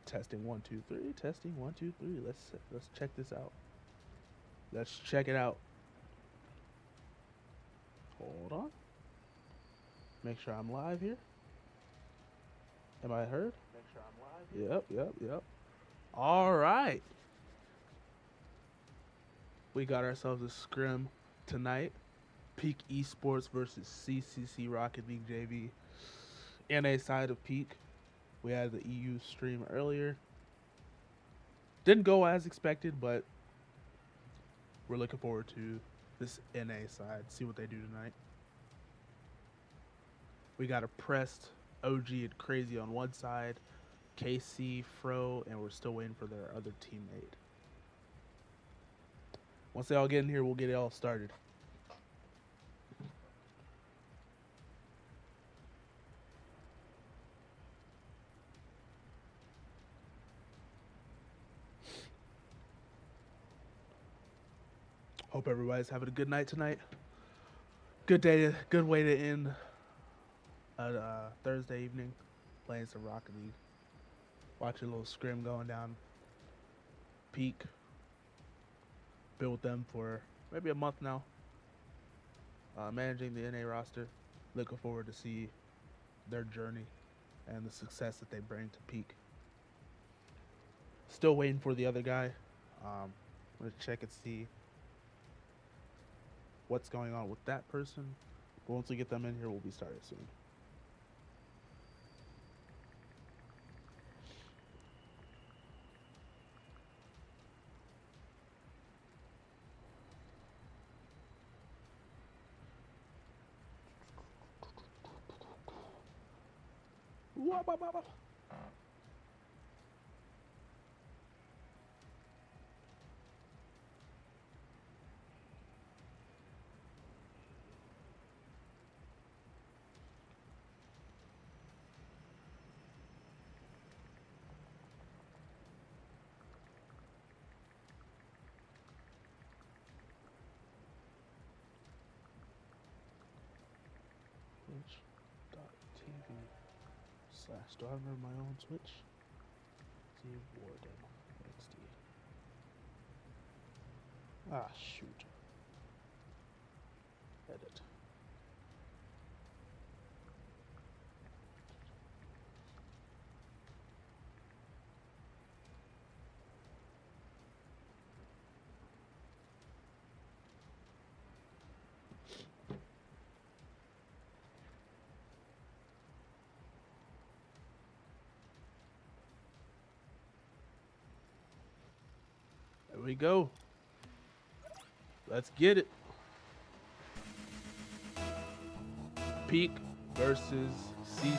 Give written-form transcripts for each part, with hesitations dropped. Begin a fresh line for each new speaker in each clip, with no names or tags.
Testing 1 2 3. Testing 1 2 3. Let's check this out. Let's check it out. Hold on. Make sure I'm live here. Am I heard? Make sure I'm live here. Yep. All right. We got ourselves a scrim tonight. Peak Esports versus CCC Rocket League JV. NA side of Peak. We had the EU stream earlier. Didn't go as expected, but we're looking forward to this NA side. See what they do tonight. We got a pressed OG and Crazy on one side, KC, Fro, and we're still waiting for their other teammate. Once they all get in here, we'll get it all started. Hope everybody's having a good night tonight. Good way to end a Thursday evening, playing some Rocket League. Watching a little scrim going down. Peak. Been with them for maybe a month now. Managing the NA roster. Looking forward to see their journey and the success that they bring to Peak. Still waiting for the other guy. I'm going to check and see what's going on with that person. But once we get them in here, we'll be started soon. Twitch.tv/. Do I remember my own Twitch? Steve Warden. XD. Ah, shoot. Edit. There we go. Let's get it. Peak versus CC.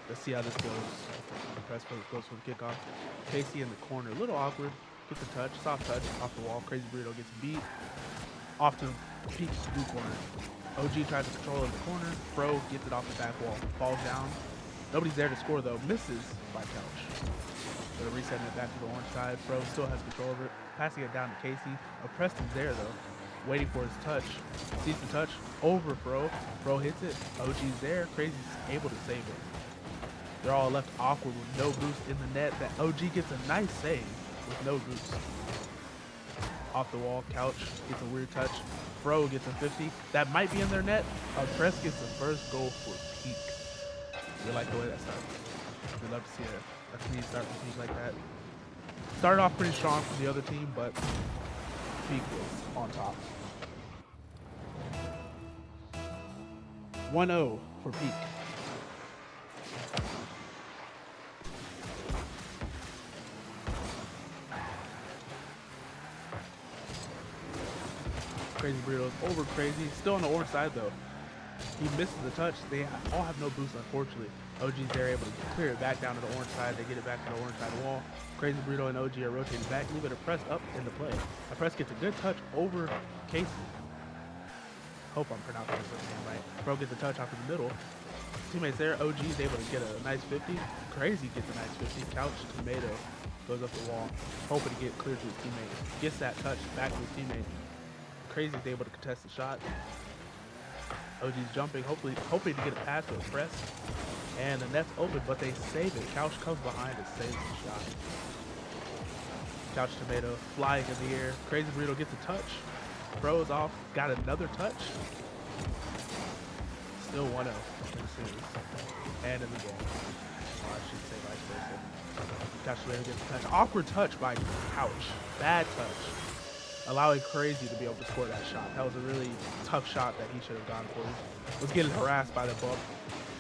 Let's see how this goes. Press goes for the kickoff. Casey in the corner, a little awkward. Gets the touch, soft touch off the wall. Crazy Burrito gets beat. Off to Peak's blue corner. OG tries to control in the corner. Fro gets it off the back wall. Falls down. Nobody's there to score though. Misses by Couch. So resetting it back to the orange side. Fro still has control over it. Passing it down to Casey. Preston's there though. Waiting for his touch. Sees the touch over Fro. Fro hits it. OG's there. Crazy's able to save it. They're all left awkward with no boost in the net. That OG gets a nice save with no boost. Off the wall, Couch gets a weird touch. Fro gets a 50. That might be in their net. Press gets the first goal for Peak. We like the way that started. We'd love to see a clean start for teams like that. Started off pretty strong for the other team, but Peak was on top. 1-0 for Peak. Crazy Burrito's over Crazy. Still on the orange side though. He misses the touch. They all have no boost, unfortunately. OG's there, able to clear it back down to the orange side. They get it back to the orange side wall. Crazy Burrito and OG are rotating back, leaving a press up in the play. A press gets a good touch over Casey. Hope I'm pronouncing his name right. Fro gets a touch off in the middle. Teammates there. OG's able to get a nice 50. Crazy gets a nice 50. Couch Tomato goes up the wall, hoping to get clear to his teammate. Gets that touch back to his teammate. Crazy's able to contest the shot. OG's jumping, hoping to get a pass or a press. And the net's open, but they save it. Couch comes behind and saves the shot. Couch Tomato flying in the air. Crazy Burrito gets a touch. Throws off. Got another touch. Still 1-0 in the series. And in the game. Oh, I should say vice versa. Couch Tomato gets a touch. Awkward touch by Couch. Bad touch. Allowing Crazy to be able to score that shot. That was a really tough shot that he should have gone for. He was getting harassed by the bump.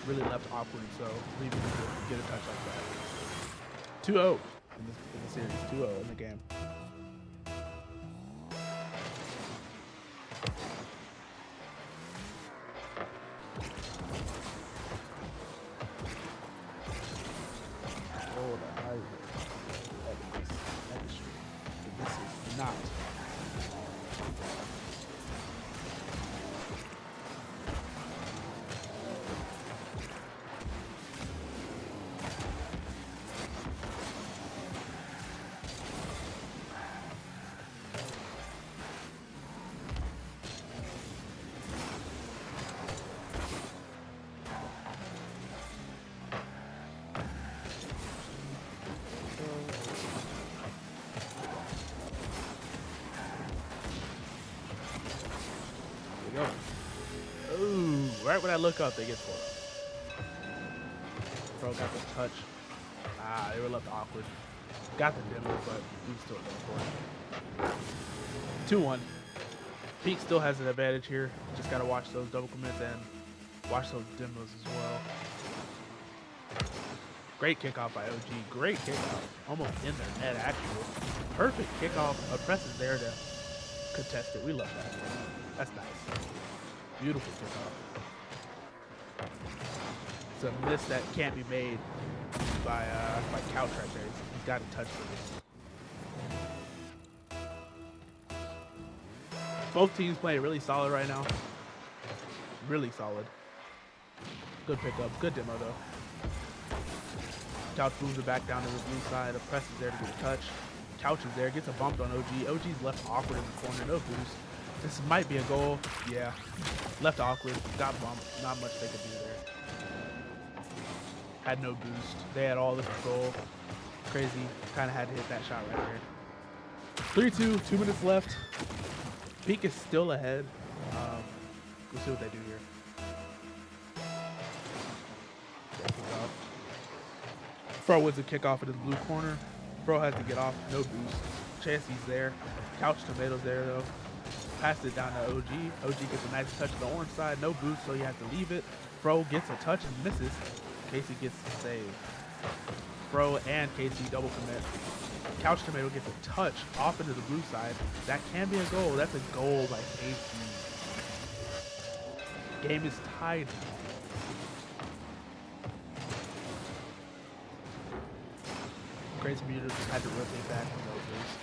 Really left awkward, so leaving him to get a touch like that. 2-0 in the series. 2-0 in the game. Oh, the high this is not. Go. Ooh, right when I look up, they get scored. Bro got the touch. They were left awkward. Got the demo, but he still going for it. 2-1. Peak still has an advantage here. Just got to watch those double commits and watch those demos as well. Great kickoff by OG. Great kickoff. Almost in their net, actually. Perfect kickoff. Press is there to contest it. We love that. That's nice. Beautiful kickoff. It's a miss that can't be made by Couch right there. He's got to touch for this. Both teams playing really solid right now. Really solid. Good pickup. Good demo though. Couch moves it back down to the blue side. Press is there to get a touch. Couch is there. Gets a bump on OG. OG's left awkward in the corner. No boost. This might be a goal. Yeah. Left awkward. Got bumped. Not much they could do there. Had no boost. They had all the control. Crazy. Kind of had to hit that shot right there. 3-2. 2 minutes left. Peak is still ahead. We'll see what they do here. Fro wins a kickoff in his blue corner. Fro has to get off. No boost. Chancey's there. Couch Tomato's there though. Passed it down to OG. OG gets a nice touch to the orange side. No boost, so you have to leave it. Fro gets a touch and misses. Casey gets the save. Fro and Casey double commit. Couch Tomato gets a touch off into the blue side. That can be a goal. That's a goal by Casey. Game is tied. Crazy Muter just had to rotate back from no boost.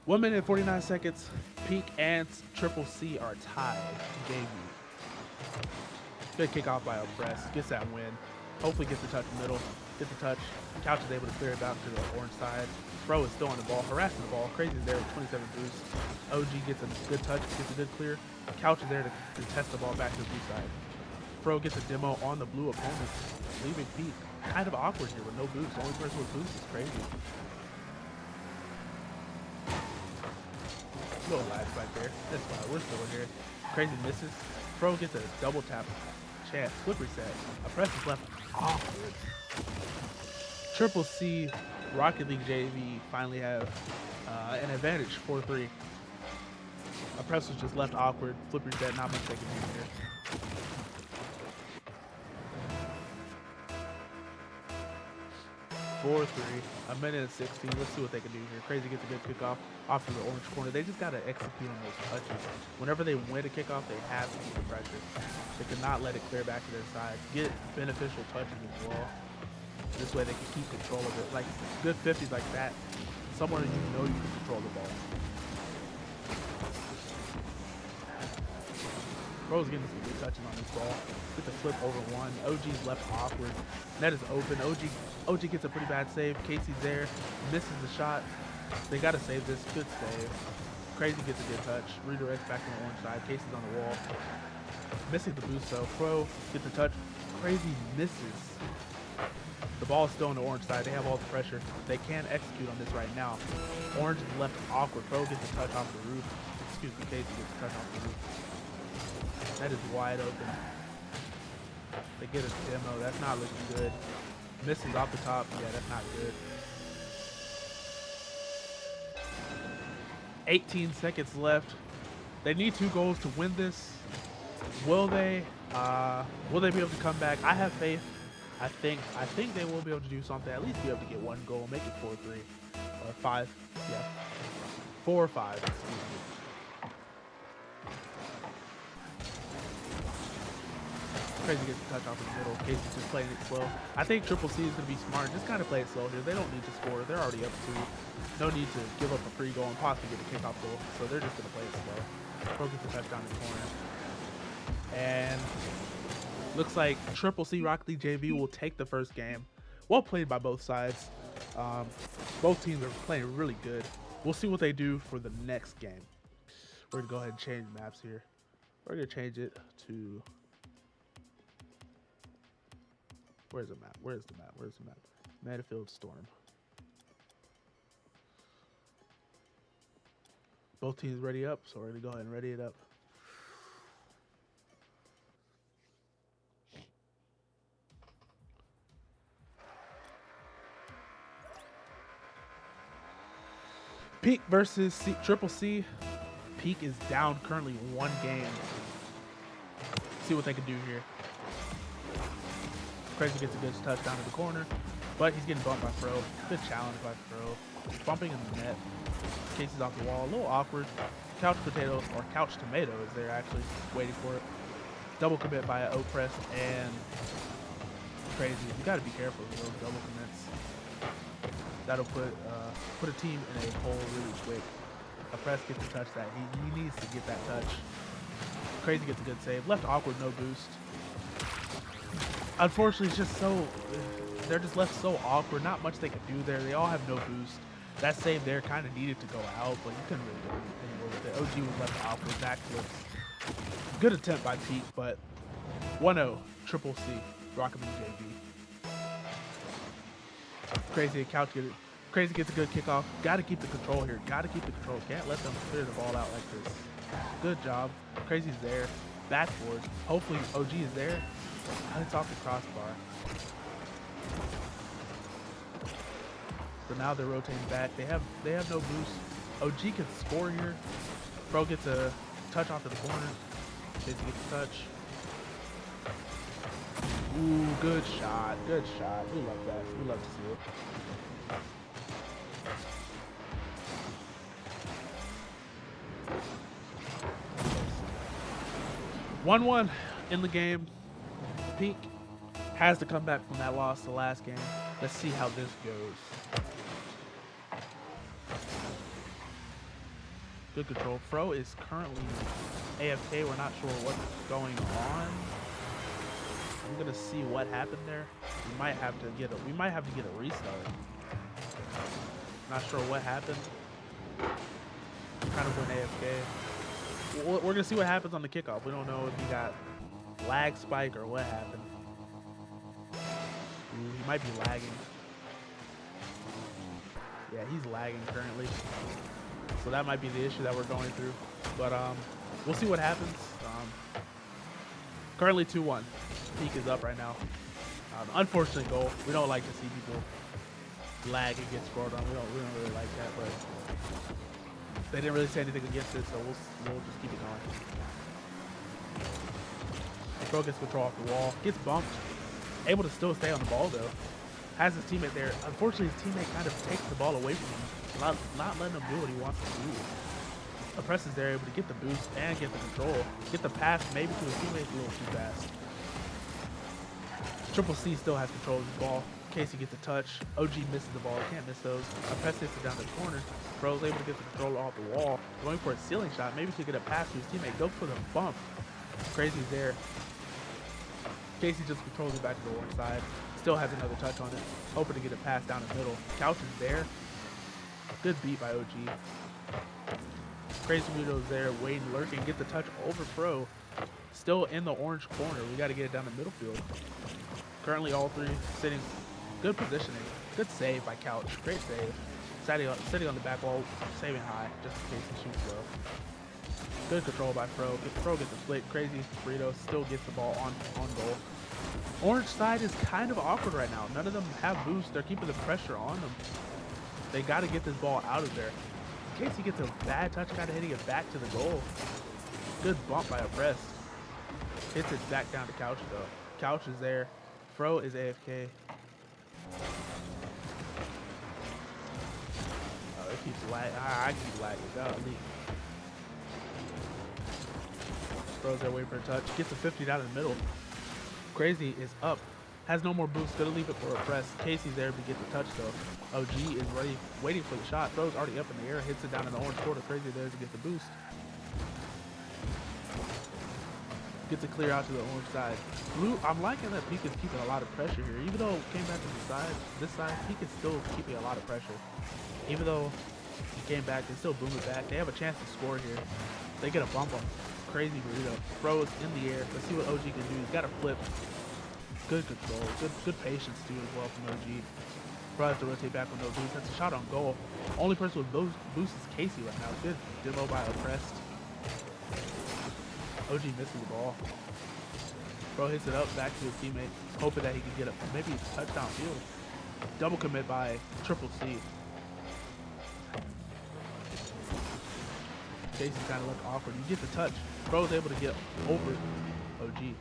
1 minute and 49 seconds. Peak and Triple C are tied. Game. Good kickoff by Press. Gets that win. Hopefully gets the touch in the middle. Gets the touch. Couch is able to clear it back to the orange side. Fro is still on the ball, harassing the ball. Crazy's there with 27 boosts. OG gets a good touch, gets a good clear. Couch is there to test the ball back to the blue side. Fro gets a demo on the blue opponent, leaving Peak kind of awkward here with no boost. The only person with boost is Crazy. Little lags back there. That's fine. We're still in here. Crazy misses. Fro gets a double tap. Chance. Flip reset. A press is left awkward. Triple C Rocket League JV finally have an advantage, 4-3. A press was just left awkward. Flip reset. Not much they can do here. A minute and 16. Let's see what they can do here. Crazy gets a good kickoff off to the orange corner. They just got to execute on those touches. Whenever they win a kickoff, they have to keep the pressure. They cannot let it clear back to their side. Get beneficial touches as well. This way they can keep control of it. Like good 50s like that, someone you know you can control the ball. Bro's getting some good touches on this ball. Get the flip over one. OG's left awkward. Net is open. OG gets a pretty bad save. Casey's there. Misses the shot. They got to save this. Good save. Crazy gets a good touch. Redirects back to the orange side. Casey's on the wall. Missing the boost though. Pro gets the touch. Crazy misses. The ball is still on the orange side. They have all the pressure. They can execute on this right now. Orange is left awkward. Pro gets a touch off the roof. Excuse me, Casey gets a touch off the roof. That is wide open. They get a demo. That's not looking good. Misses off the top. Yeah, that's not good. 18 seconds left. They need 2 goals to win this. Will they? Will they be able to come back? I have faith. I think they will be able to do something. At least be able to get 1 goal, make it 4-3 or 5. Yeah, 4 or 5. Excuse me. Crazy gets a touch off in the middle. Casey's just playing it slow. I think Triple C is going to be smart. Just kind of play it slow here. They don't need to score. They're already up 2. No need to give up a free goal and possibly get a kickoff goal. So they're just going to play it slow. Pro gets a touchdown in the corner. And looks like Triple C Rocket League JV will take the first game. Well played by both sides. Both teams are playing really good. We'll see what they do for the next game. We're going to go ahead and change maps here. We're going to change it to... Where's the map? Where's the map? Where's the map? Metafield Storm. Both teams ready up, so we're going to go ahead and ready it up. Peak versus Triple C. Peak is down currently 1 game. See what they can do here. Crazy gets a good touchdown in the corner, but he's getting bumped by Fro. Good challenge by Fro. Bumping in the net. Casey's off the wall. A little awkward. Couch Potato, or Couch Tomato is there actually, waiting for it. Double commit by an O-press, and Crazy. You got to be careful with those double commits. That'll put a team in a hole really quick. A press gets to touch that. He needs to get that touch. Crazy gets a good save. Left awkward, no boost. Unfortunately, it's just so, they're just left so awkward. Not much they can do there. They all have no boost. That save there kind of needed to go out, but you couldn't really do anything with it. OG was left awkward. Backflips. Good attempt by Pete, but 1-0, Triple C, Rocket League JV. Crazy gets a good kickoff. Got to keep the control here. Got to keep the control. Can't let them clear the ball out like this. Good job. Crazy's there. Backboard. Hopefully OG is there. It's off the crossbar. So now they're rotating back. They have no boost. OG can score here. Pro gets a touch off to the corner. Casey gets a touch. Ooh, good shot. Good shot. We love that. We love to see it. 1-1 in the game. Peak has to come back from that loss the last game. Let's see how this goes. Good control. Fro is currently AFK. We're not sure what's going on. I'm gonna see what happened there. We might have to get a restart. Not sure what happened. Kind of went AFK. We're gonna see what happens on the kickoff. We don't know if he got lag spike or what happened. Ooh, he might be lagging. Yeah, he's lagging currently. So that might be the issue that we're going through. But we'll see what happens. Currently 2-1. Peak is up right now. Unfortunate goal. We don't like to see people lag and get scored on. We don't really like that, but they didn't really say anything against it, so we'll just keep it going. Pro gets control off the wall, gets bumped, able to still stay on the ball though. Has his teammate there. Unfortunately, his teammate kind of takes the ball away from him, not letting him do what he wants to do. The press is there, able to get the boost and get the control, get the pass maybe to his teammates a little too fast. Triple C still has control of his ball. Casey gets a touch. OG misses the ball. Can't miss those. A press hits it down the corner. Pro's able to get the control off the wall. Going for a ceiling shot. Maybe he could get a pass to his teammate. Go for the bump. Crazy's there. Casey just controls it back to the one side. Still has another touch on it. Hoping to get a pass down the middle. Couch is there. Good beat by OG. Crazy Weirdo's there, waiting, lurking. Get the touch over Pro. still in the orange corner. We got to get it down the middle field. Currently, all three sitting. Good positioning. Good save by Couch. Great save. Sitting on the back wall, saving high, just in case he shoots low. Good control by Fro. Fro gets the split. Crazy Burrito still gets the ball on goal. Orange side is kind of awkward right now. None of them have boosts. They're keeping the pressure on them. They got to get this ball out of there. In case he gets a bad touch, kind of hitting it back to the goal. Good bump by Oppressed. Hits it back down to Couch though. Couch is there. Fro is AFK. Oh, it keeps lagging. I keep lagging. Golly. Fro's there waiting for a touch. Gets a 50 down in the middle. Crazy is up. Has no more boost. Gonna leave it for Oppressed. Casey's there to get the touch though. OG is ready, waiting for the shot. Fro's already up in the air. Hits it down in the orange quarter. Crazy there to get the boost. Gets it clear out to the orange side. Blue, I'm liking that Peak is keeping a lot of pressure here. Even though it came back to the side, this side, Peak is still keeping a lot of pressure. Even though he came back, they still boom it back. They have a chance to score here. They get a bump on Crazy Burrito. Fro is in the air. Let's see what OG can do. He's got a flip. Good control. Good patience too as well from OG. Fro has to rotate back with no boost. That's a shot on goal. Only person with those boosts is Casey right now. Good demo by Oppressed. OG misses the ball. Fro hits it up back to his teammate, hoping that he can get a maybe a touchdown field. Double commit by Triple C. Casey kind of looked awkward. You get the touch. Fro's able to get over OG.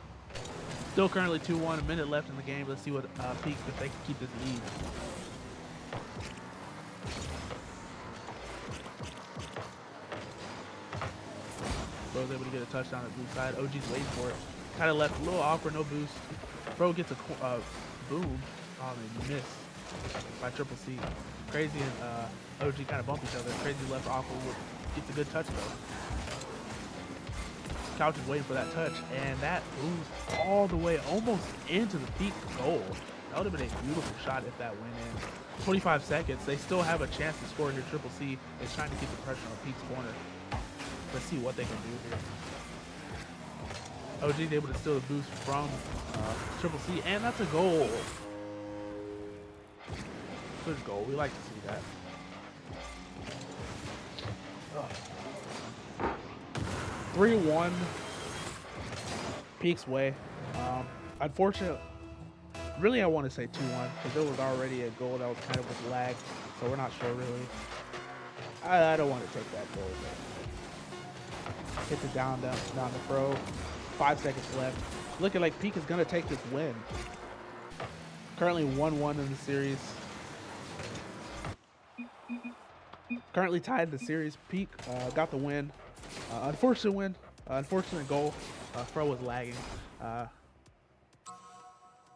Still currently 2-1, a minute left in the game. Let's see what Peak, if they can keep this lead. Fro's able to get a touchdown at the blue side. OG's waiting for it. Kind of left a little awkward, no boost. Fro gets a boom. Oh, man, miss by Triple C. Crazy and OG kind of bump each other. Crazy left awkward. Gets a good touch though. Couch is waiting for that touch, and that moves all the way almost into the Peak goal. That would have been a beautiful shot if that went in. 25 seconds. They still have a chance to score here. Triple C is trying to keep the pressure on Peak's corner. Let's see what they can do here. OG is able to steal the boost from Triple C, and that's a goal. Good goal. We like to see that. 3-1 Peak's way. Unfortunately, really I want to say 2-1 because there was already a goal that was kind of with lag, so we're not sure really. I don't want to take that goal. But hits it down the Fro. 5 seconds left. Looking like Peak is going to take this win. Currently 1-1 in the series. Currently tied in the series. Peak got the win. Unfortunate win. Unfortunate goal. Fro was lagging.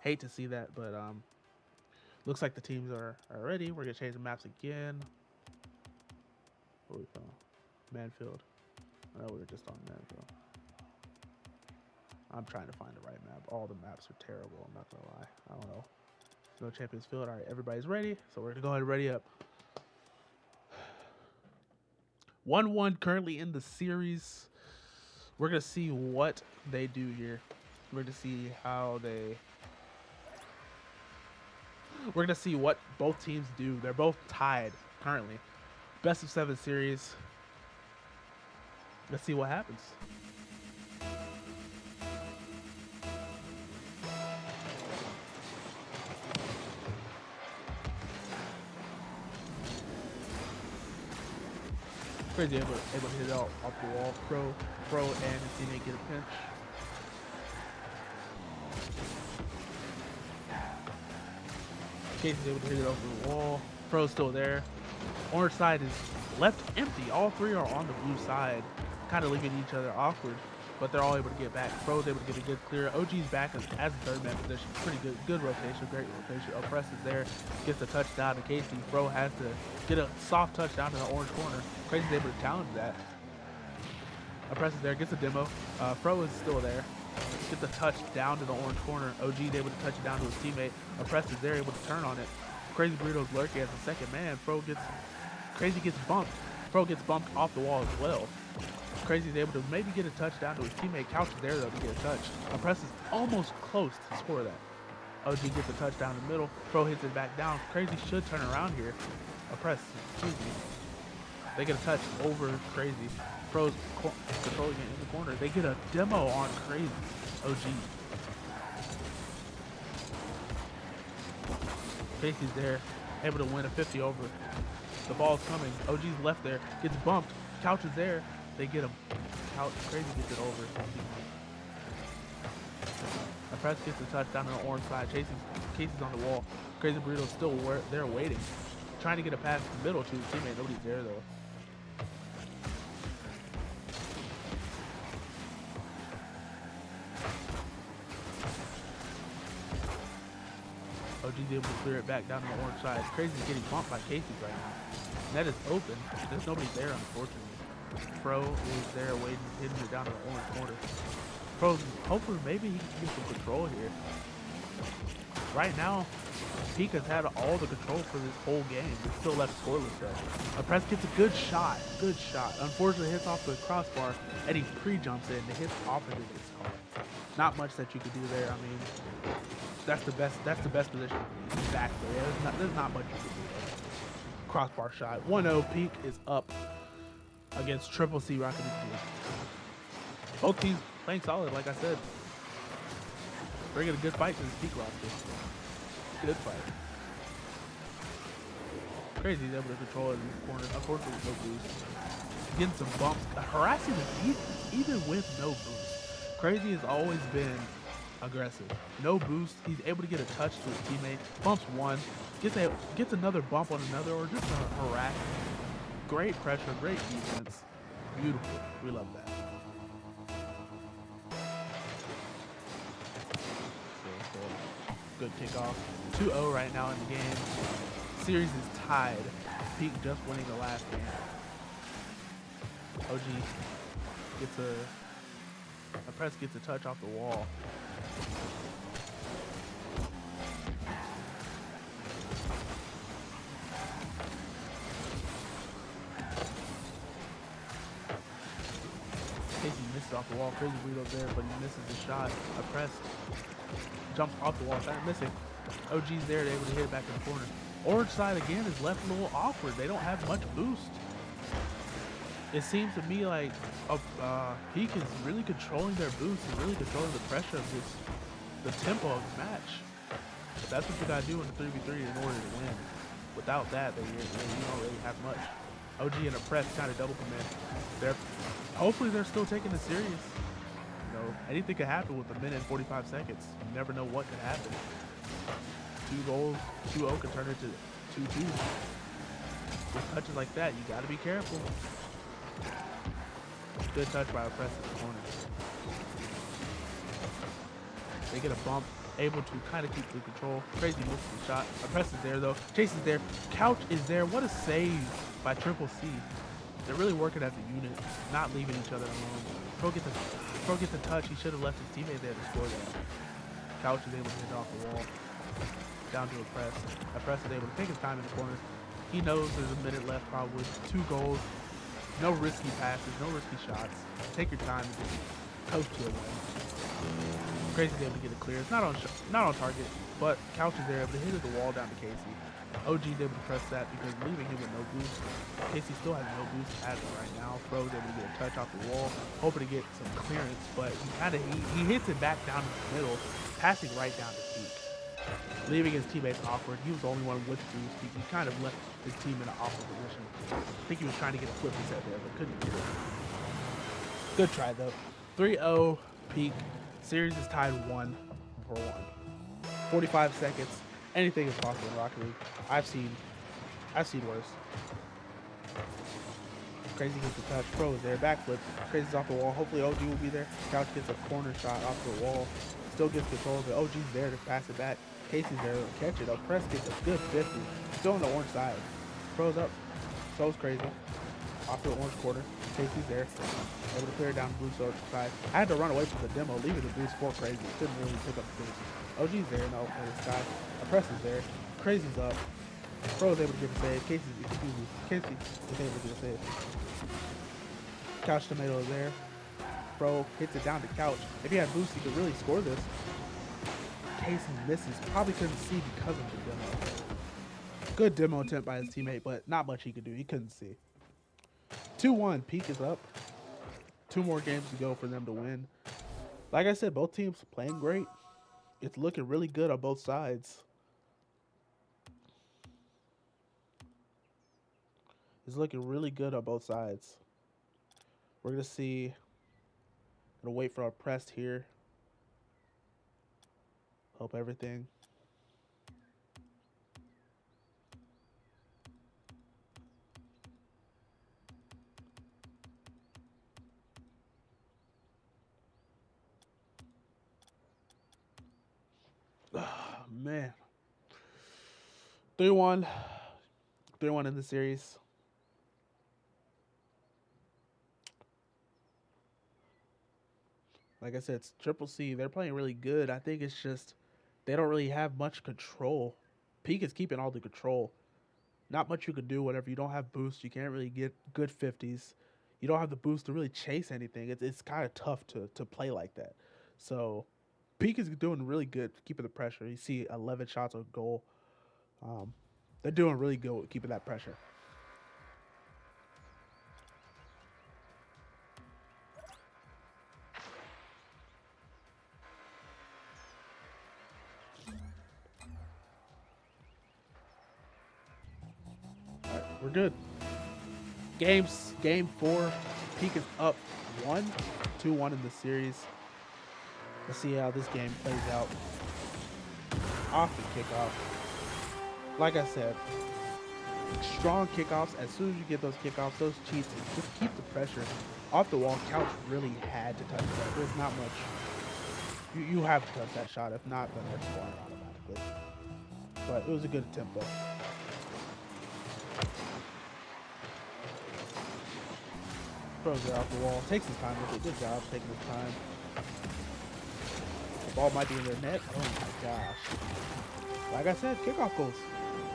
Hate to see that, but looks like the teams are ready. We're gonna change the maps again. Where we from? Manfield. I know we were just on Manfield. I'm trying to find the right map. All the maps are terrible. I'm not gonna lie. I don't know. No Champions Field. All right, everybody's ready, so we're gonna go ahead and ready up. 1-1 currently in the series. We're going to see what they do here. We're going to see how they... We're going to see what both teams do. They're both tied currently. Best of 7 series. Let's see what happens. Crazy able to hit it out off the wall. Fro and his teammate get a pinch. Casey's able to hit it over the wall. Fro's still there. Orange side is left empty. All three are on the blue side, kind of leaving each other awkward, but they're all able to get back. Fro's able to get a good clear. OG's back as third man position. Pretty good rotation, great rotation. Oppressed is there, gets a touchdown to Casey. Fro has to get a soft touchdown to the orange corner. Crazy's able to challenge that. Oppressed is there, gets a demo. Fro is still there. Gets a touch down to the orange corner. OG is able to touch it down to his teammate. Oppressed is there, able to turn on it. Crazy Burrito's lurking as the second man. Crazy gets bumped. Pro gets bumped off the wall as well. Crazy's able to maybe get a touchdown to his teammate. Couch is there though to get a touch. Press is almost close to score that. OG gets a touchdown in the middle. Pro hits it back down. Crazy should turn around here. Press, excuse me. They get a touch over Crazy. Pro's controlling it in the corner. They get a demo on Crazy. OG. Casey's there, able to win a 50 over. The ball's coming. OG's left there, gets bumped. Couch is there. They get him. Crazy gets it over. Press gets a touchdown on the orange side. Casey's on the wall. Crazy Burrito's still there waiting. Trying to get a pass in the middle to his teammate. Nobody's there though. OG's able to clear it back down to the orange side. Crazy's getting bumped by Casey right now. Net is open. There's nobody there, unfortunately. Pro is there waiting, hitting it down to the orange corner. Pro's hopefully maybe he can get some control here. Right now, Peak has had all the control for this whole game. It's still left scoreless though. Press gets a good shot. Good shot. Unfortunately, hits off the crossbar. Eddie pre-jumps in. The hits off of it is called. Not much that you could do there. I mean, that's the best position. Exactly. There's not much you can do there. Crossbar shot. 1-0. Peak is up against Triple C Rocket League. Both teams playing solid, like I said. Bringing a good fight to this Peak roster. Good fight. Crazy's able to control it in the corner. Unfortunately, no boost. Getting some bumps. Harassing him even with no boost. Crazy has always been aggressive. No boost. He's able to get a touch to his teammate. Bumps one. Gets another bump on another, or just a harass. Great pressure. Great defense. Beautiful. We love that. Good kickoff. 2-0 right now in the game. Series is tied. Peak just winning the last game. OG gets a press gets a touch off the wall. Casey misses off the wall. Crazy Burrito's there, but he misses the shot. A press jumps off the wall, starting missing. OG's there, they're able to hit it back in the corner. Orange side again is left a little awkward. They don't have much boost. It seems to me like Peak is really controlling their boost and really controlling the pressure of the tempo of the match. But that's what you gotta do in the 3v3 in order to win. Without that, you don't really have much. OG and a press kind of double command. Hopefully they're still taking it serious. Anything could happen with a minute and 45 seconds. You never know what could happen. 2 goals, 2-0 can turn into 2-2. With touches like that, you got to be careful. Good touch by a press in the corner. They get a bump, able to kind of keep the control. Crazy misses the shot. A press is there though. Chase is there. Couch is there. What a save by Triple C. They're really working as a unit, not leaving each other alone. Pro gets a touch. He should have left his teammate there to score that. Couch is able to hit off the wall. Down to a press. A press is able to take his time in the corner. He knows there's a minute left probably. 2 goals. No risky passes, no risky shots. Take your time and just coast to it. Crazy's able to get it clear. It's not on target, but Couch is there able to hit the wall down to Casey. OG's able to press that because leaving him with no boost. Casey still has no boost as of right now. Pro's able to get a touch off the wall, hoping to get some clearance, but he hits it back down to the middle, passing right down to Peak. Leaving his teammates awkward. He was the only one with boost. He kind of left his team in an awkward position. I think he was trying to get a flip reset there, but couldn't get it. Good try though. 3-0 Peak. Series is tied 1-1. 45 seconds. Anything is possible in Rocket League. I've seen worse. Crazy gets the touch. Pro is there. Backflip. Crazy's off the wall. Hopefully OG will be there. Couch gets a corner shot off the wall. Still gets control of it. OG's there to pass it back. Casey's there to catch it. Press gets a good 50. Still on the orange side. Pro's up. So's Crazy. Off to the orange quarter. Casey's there. Able to clear it down the blue side. I had to run away from the demo, leaving the boost for Crazy. Couldn't really pick up the boost. OG's there in the open sky. A press is there. Crazy's up. Bro was able to get a save. Casey was able to get a save. Couch Tomato is there. Bro hits it down to Couch. If he had boost, he could really score this. Casey misses. Probably couldn't see because of the demo. Good demo attempt by his teammate, but not much he could do. He couldn't see. 2-1. Peak is up. 2 more games to go for them to win. Like I said, both teams playing great. It's looking really good on both sides. It's looking really good on both sides. We're going to see. Gonna wait for our press here. Hope everything. Oh, man. 3-1. 3-1 in the series. Like I said, it's Triple C. They're playing really good. I think it's just they don't really have much control. Peak is keeping all the control. Not much you can do whenever you don't have boost. You can't really get good 50s. You don't have the boost to really chase anything. It's kind of tough to play like that. So Peak is doing really good keeping the pressure. You see 11 shots on goal. They're doing really good with keeping that pressure. All right, we're good. Game 4. Peak is up 2-1 in the series. Let's see how this game plays out. Off the kickoff. Like I said, strong kickoffs. As soon as you get those kickoffs, those cheats, just keep the pressure. Off the wall, Couch really had to touch that. There's not much. You have to touch that shot. If not, then they're scoring automatically. But it was a good attempt, though. Throws it off the wall. Takes his time with it. Good job taking his time. The ball might be in their net. Oh my gosh. Like I said, kickoff goals.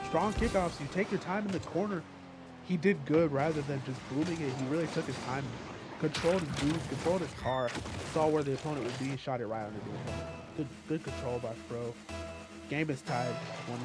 Strong kickoffs. You take your time in the corner. He did good rather than just booming it. He really took his time. Controlled his boost. Controlled his car. Saw where the opponent would be and shot it right underneath him. Good control by Fro. Game is tied 1-1.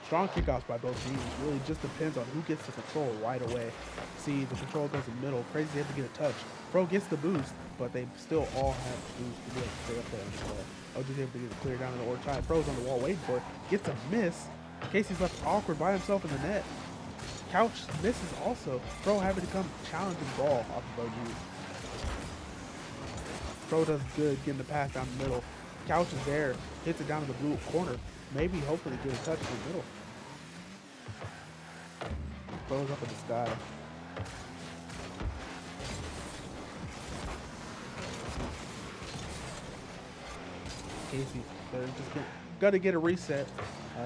Strong kickoffs by both teams. Really just depends on who gets the control right away. See, the control goes in the middle. Crazy's able to get a touch. Pro gets the boost, but they still all have boost to be able to stay up there and score. OG's able to get it clear down to the order side. Pro's on the wall waiting for it. Gets a miss. Casey's left awkward by himself in the net. Couch misses also. Pro having to come challenge the ball off of OG. Pro does good getting the pass down the middle. Couch is there. Hits it down to the blue corner. Maybe, hopefully, get a touch in the middle. Throws up in the sky. Casey, they're just gonna get a reset.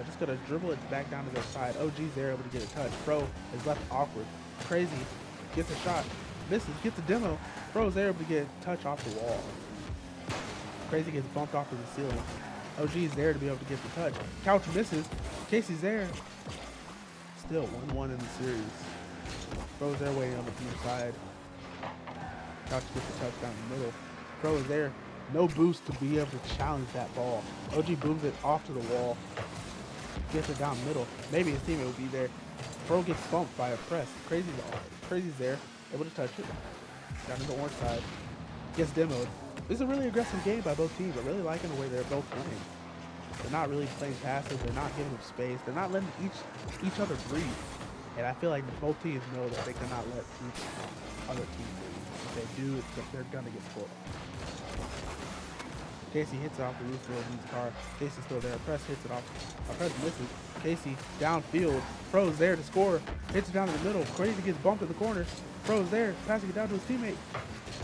Just gonna dribble it back down to their side. OG's there, able to get a touch. Pro is left awkward. Crazy gets a shot. Misses, gets a demo. Pro's there, able to get a touch off the wall. Crazy gets bumped off of the ceiling. OG's there to be able to get the touch. Couch misses. Casey's there. Still 1-1 in the series. Pro's there waiting on the blue side. Couch gets the touch down the middle. Pro is there. No boost to be able to challenge that ball. OG booms it off to the wall. Gets it down middle. Maybe his teammate will be there. Pro gets bumped by a press. Crazy's there. Able to touch it. Down to the orange side. Gets demoed. This is a really aggressive game by both teams. I'm really liking the way they're both playing. They're not really playing passive. They're not giving them space. They're not letting each other breathe. And I feel like both teams know that they cannot let each other team breathe. If they do, they're gonna get scored. Casey hits it off the roof of his car. Casey's still there. Press hits it off. Press misses. Casey downfield. Pro's there to score. Hits it down in the middle. Crazy gets bumped in the corner. Pro's there. Passing it down to his teammate.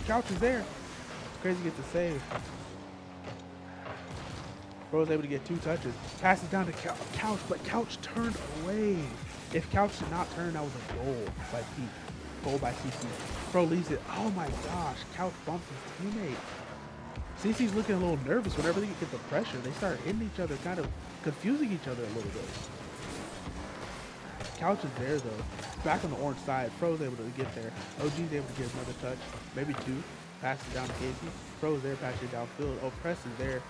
Couch is there. Crazy gets a save. Pro's able to get 2 touches. Passes down to Couch, but Couch turned away. If Couch did not turn, that was a goal by Pete. Goal by CC. Pro leaves it. Oh my gosh. Couch bumps his teammate. CC's looking a little nervous whenever they get the pressure. They start hitting each other, kind of confusing each other a little bit. Couch is there though. Back on the orange side. Fro's able to get there. OG's able to get another touch, maybe two. Passes down to Casey. Fro's there, passing downfield. Oh, Press is there.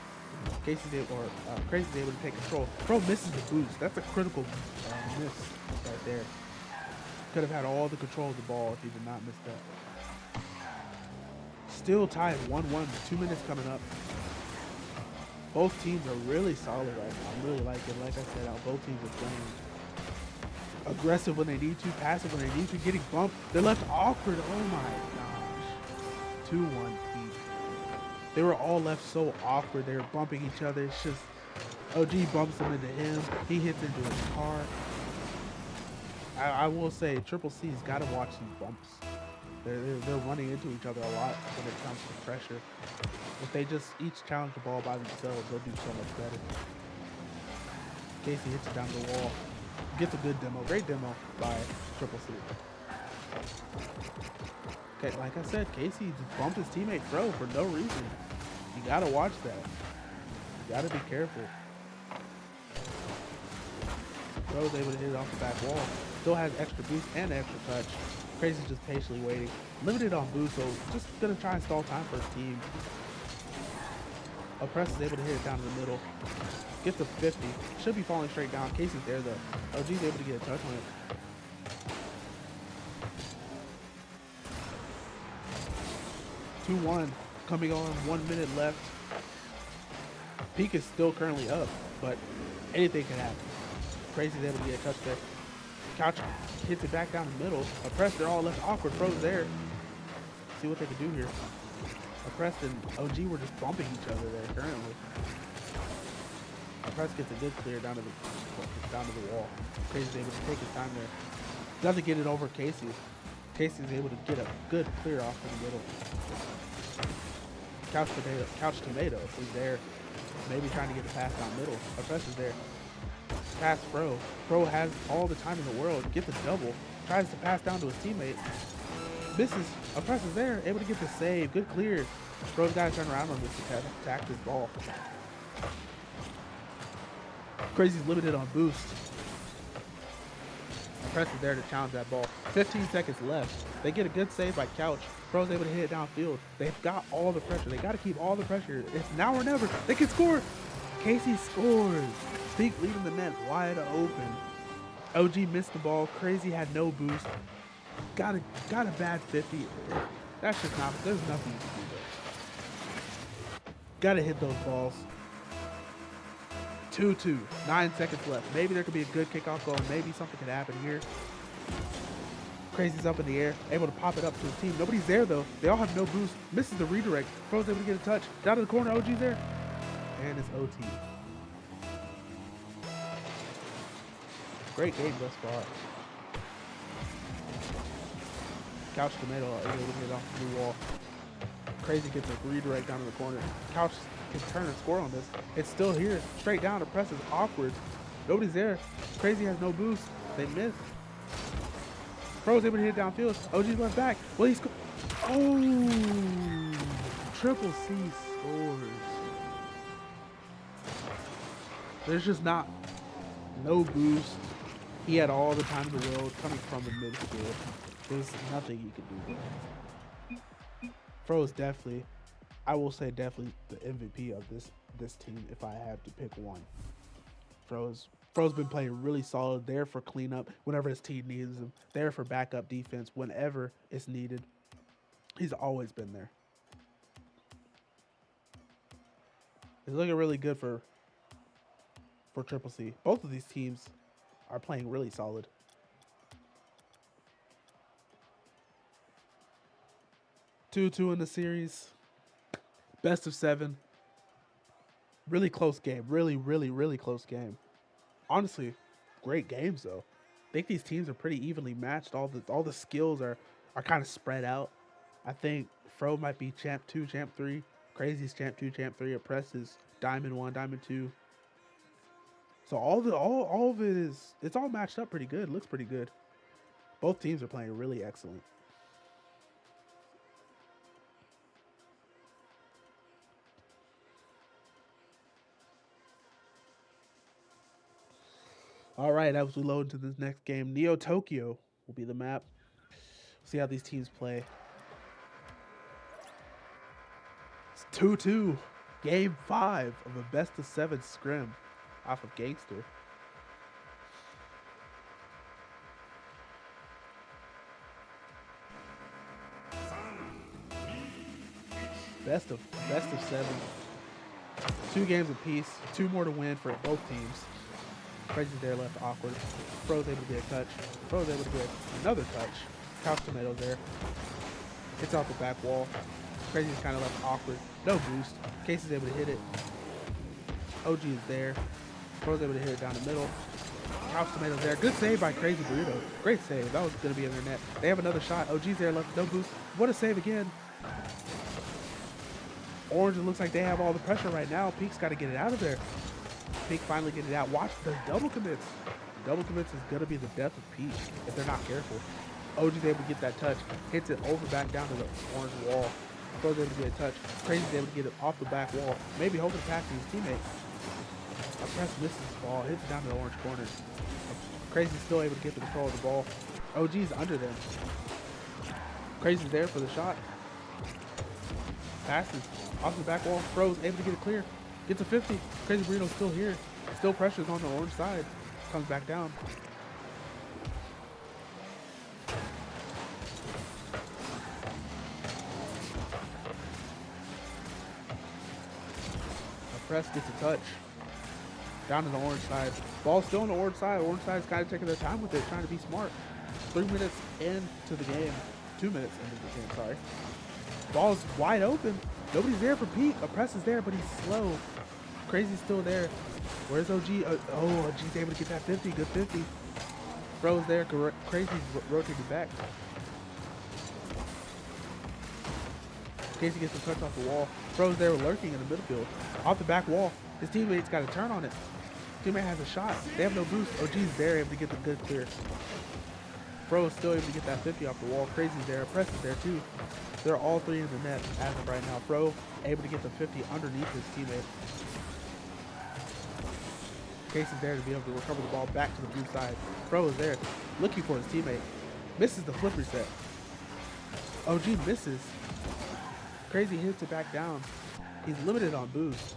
Casey's able, or Crazy's able to take control. Fro misses the boost. That's a critical miss right there. Could have had all the control of the ball if he did not miss that. Still tied 1-1. 2 minutes coming up. Both teams are really solid right now. I really like it. Like I said, how both teams are playing aggressive when they need to, passive when they need to, getting bumped. They're left awkward. Oh my gosh. 2-1 team. They were all left so awkward. They were bumping each other. It's just OG bumps him into him. He hits into his car. I will say Triple C's got to watch these bumps. They're running into each other a lot when it comes to pressure. If they just each challenge the ball by themselves, they'll do so much better. Casey hits it down the wall. Gets a good demo. Great demo by Triple C. Okay, like I said, Casey just bumped his teammate Fro for no reason. You gotta watch that. You gotta be careful. Fro's able to hit it off the back wall. Still has extra boost and extra touch. Crazy's just patiently waiting. Limited on boost, so just gonna try and stall time for his team. Press is able to hit it down in the middle. Gets to 50. Should be falling straight down. Casey's there though. OG's able to get a touch on it. (2-1) coming on, 1 minute left. Peak is still currently up, but anything can happen. Crazy's able to get a touch there. Couch hits it back down the middle. Press, they're all left awkward. Fro's there. See what they can do here. Press and OG were just bumping each other there currently. Press gets a good clear down to the wall. Crazy's able to take his time there. Doesn't get it over Casey. Casey's able to get a good clear off in the middle. Couch Tomato is there. Maybe trying to get the pass down middle. Press is there. Pass Fro. Fro has all the time in the world. Gets a double. Tries to pass down to his teammate. Misses. Press is there. Able to get the save. Good clear. Fro's got to turn around on this to attack this ball. Crazy's limited on boost. Press is there to challenge that ball. 15 seconds left. They get a good save by Couch. Fro's able to hit it downfield. They've got all the pressure. They got to keep all the pressure. It's now or never. They can score. Casey scores. Peak leaving the net wide open. OG missed the ball. Crazy had no boost. Got a bad 50. That's just not. There's nothing you can do there. Got to hit those balls. 2-2. 9 seconds left. Maybe there could be a good kickoff goal. Maybe something could happen here. Crazy's up in the air, able to pop it up to his team. Nobody's there though. They all have no boost. Misses the redirect. Fro's able to get a touch. Down to the corner. OG's there, and it's OT. Great game thus far. Couch Tomato is able to get off the blue wall. Crazy gets a redirect down to the corner. Couch can turn and score on this. It's still here. Straight down. The press is awkward. Nobody's there. Crazy has no boost. They miss. Fro's able to hit it downfield. OG's left back. Well, he's oh, Triple C scores. There's just no boost. He had all the time in the world coming from the midfield. There's nothing he could do there. Fro's definitely, I will say definitely the MVP of this team if I had to pick one. Fro's been playing really solid, there for cleanup whenever his team needs him, there for backup defense whenever it's needed. He's always been there. It's looking really good for Triple C. Both of these teams are playing really solid. Two in the series. Best of 7. Really close game. Really close game. Honestly, great games though. I think these teams are pretty evenly matched. All the skills are kind of spread out. I think Fro might be champ 2, champ 3. Crazy's champ 2, champ 3. Oppress is diamond 1, diamond 2. So all of it is, it's all matched up pretty good. Looks pretty good. Both teams are playing really excellent. All right, as we load into this next game, Neo Tokyo will be the map. See how these teams play. It's 2-2. Game 5 of a best of 7 scrim off of Gangster. Best of 7. 2 games apiece. 2 more to win for both teams. Crazy there left awkward. Fro's able to get a touch. Fro's able to get another touch. Couch Tomatoes there. Hits off the back wall. Crazy's kind of left awkward. No boost. Casey's able to hit it. OG is there. Fro's able to hit it down the middle. Couch Tomatoes there. Good save by Crazy Burrito. Great save. That was going to be in their net. They have another shot. OG's there left. No boost. What a save again. Orange, it looks like they have all the pressure right now. Peak's got to get it out of there. Peak finally get it out. Watch the double commits. Double commits is going to be the death of Peak if they're not careful. OG's able to get that touch. Hits it over back down to the orange wall. Fro's able to get a touch. Crazy's able to get it off the back wall. Maybe hoping to pass to his teammate. A press misses the ball. Hits it down to the orange corner. Crazy's still able to get the control of the ball. OG's under them. Crazy's there for the shot. Passes off the back wall. Fro's able to get it clear. Gets a 50. Crazy Burrito's still here. Still pressures on the orange side. Comes back down. A press gets a touch. Down to the orange side. Ball's still on the orange side. Orange side's kind of taking their time with it, trying to be smart. 3 minutes into the game. 2 minutes into the game, sorry. Ball's wide open. Nobody's there for Peak. A press is there, but he's slow. Crazy's still there. Where's OG? Oh, OG's able to get that 50. Good 50. Fro's there. Crazy's rotated back. Casey gets the touch off the wall. Fro's there lurking in the midfield. Off the back wall. His teammate's got to turn on it. Teammate has a shot. They have no boost. OG's there, able to get the good clear. Fro's still able to get that 50 off the wall. Crazy's there. Press is there too. They're all 3 in the net as of right now. Fro able to get the 50 underneath his teammate. Case is there to be able to recover the ball back to the blue side. Fro is there looking for his teammate. Misses the flip reset. OG misses. Crazy hits it back down. He's limited on boost.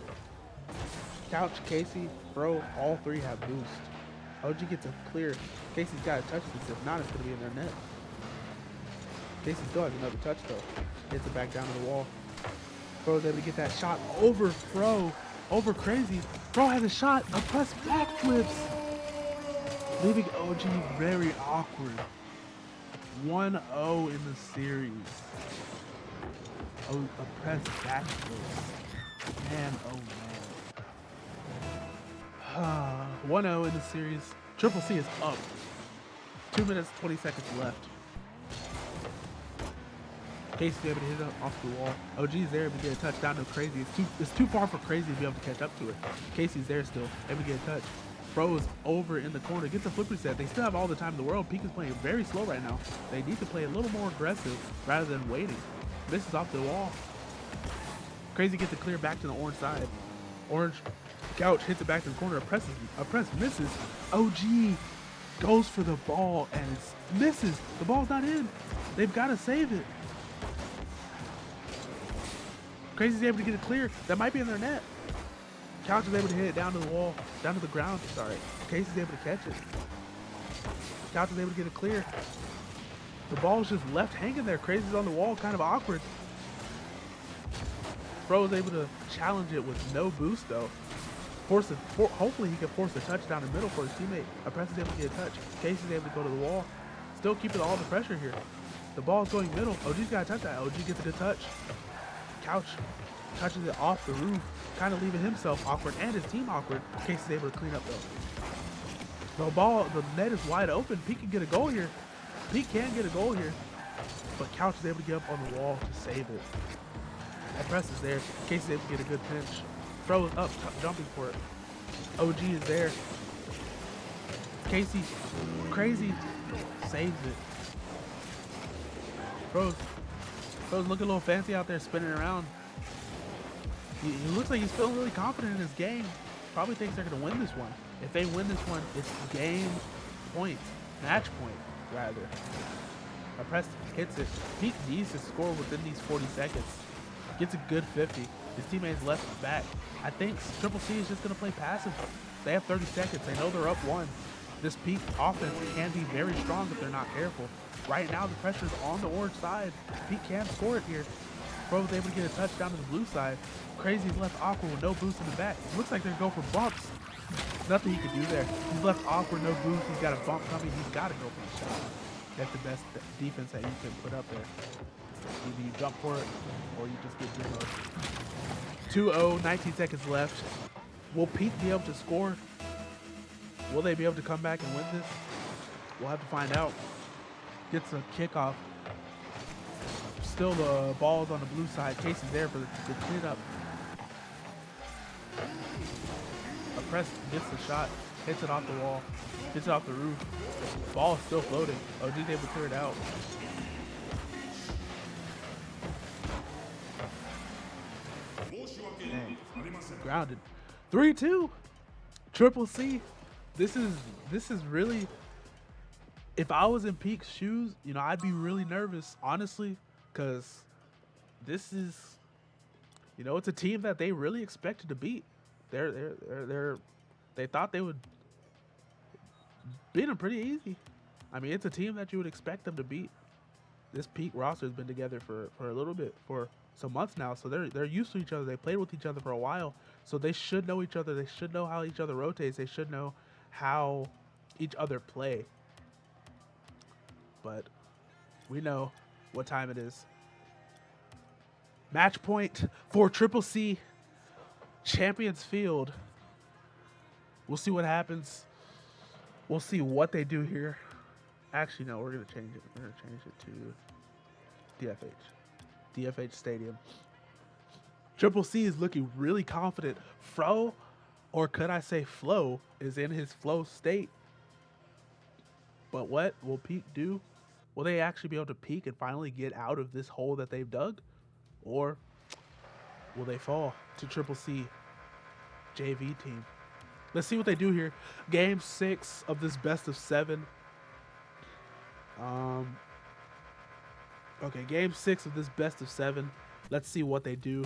Couch, Casey, Fro, all 3 have boost. OG gets a clear. Casey's got to touch this. If not, it's going to be in their net. Casey still has another touch though. Hits it back down to the wall. Fro's able to get that shot over Fro. Over Crazy. Fro has a shot. A press backflips. Leaving OG very awkward. 1-0 in the series. Oh, a press backflips. Man, oh man. 1-0 in the series. Triple C is up. 2 minutes, 20 seconds left. Casey's able to hit it off the wall. OG's there able to get a touch down to Crazy. It's too far for Crazy to be able to catch up to it. Casey's there still, able to get a touch. Fro is over in the corner, gets a flip reset. They still have all the time in the world. Peak is playing very slow right now. They need to play a little more aggressive rather than waiting. Misses off the wall. Crazy gets it clear back to the orange side. Orange Couch hits it back to the corner. A press misses. OG goes for the ball and misses. The ball's not in. They've got to save it. Crazy's able to get it clear. That might be in their net. Couch is able to hit it down to the wall, down to the ground. Sorry. Casey's able to catch it. Couch is able to get it clear. The ball's just left hanging there. Crazy's on the wall, kind of awkward. Fro is able to challenge it with no boost though. Hopefully he can force a touch down the middle for his teammate. A press is able to get a touch. Casey's able to go to the wall. Still keeping all the pressure here. The ball's going middle. OG's got to touch that. OG gets a good touch. Couch touches it off the roof, kind of leaving himself awkward and his team awkward. Casey's able to clean up though. The net is wide open. Peak can get a goal here. Peak can get a goal here, but Couch is able to get up on the wall to save it. That press is there. Casey's able to get a good pinch. Fro is up, jumping for it. OG is there. Casey, Crazy, saves it. Fro's looking a little fancy out there spinning around. He looks like he's feeling really confident in his game. probably thinks they're going to win this one. If they win this one, it's game point, match point, rather. Oppressed hits it. Peak needs to score within these 40 seconds. Gets a good 50. His teammates left back. I think Triple C is just going to play passive. They have 30 seconds. They know they're up 1. This Peak offense can be very strong if they're not careful. Right now, the pressure is on the orange side. Peak can score it here. Pro was able to get a touchdown to the blue side. Crazy's left awkward with no boost in the back. It looks like they're going to go for bumps. Nothing he can do there. He's left awkward, no boost. He's got a bump coming. He's got to go for the shot. That's the best defense that you can put up there. Either you jump for it or you just get demoed. 2-0, 19 seconds left. Will Peak be able to score? Will they be able to come back and win this? We'll have to find out. Gets a kickoff. Still the ball's on the blue side. Casey's there for the cleanup. Oppressed gets the shot, hits it off the wall, hits it off the roof. Ball is still floating. OG's able to clear it out. Man, grounded. 3-2. Triple C. This is really, if I was in Peak's shoes, you know, I'd be really nervous, honestly, because this is, you know, it's a team that they really expected to beat. They thought they would beat them pretty easy. I mean, it's a team that you would expect them to beat. This Peak roster has been together for a little bit, for some months now, so they're used to each other. They played with each other for a while, so they should know each other. They should know how each other rotates. They should know how each other play. But we know what time it is. Match point for Triple C. Champions Field. We'll see what happens. We'll see what they do here. Actually, no, we're going to change it. We're going to change it to DFH. DFH Stadium. Triple C is looking really confident. Fro, or could I say Flo, is in his flow state. But what will Peak do? Will they actually be able to peak and finally get out of this hole that they've dug? Or will they fall to Triple C JV team? Let's see what they do here. Game 6 of this best of 7. Okay, game 6 of this best of 7. Let's see what they do.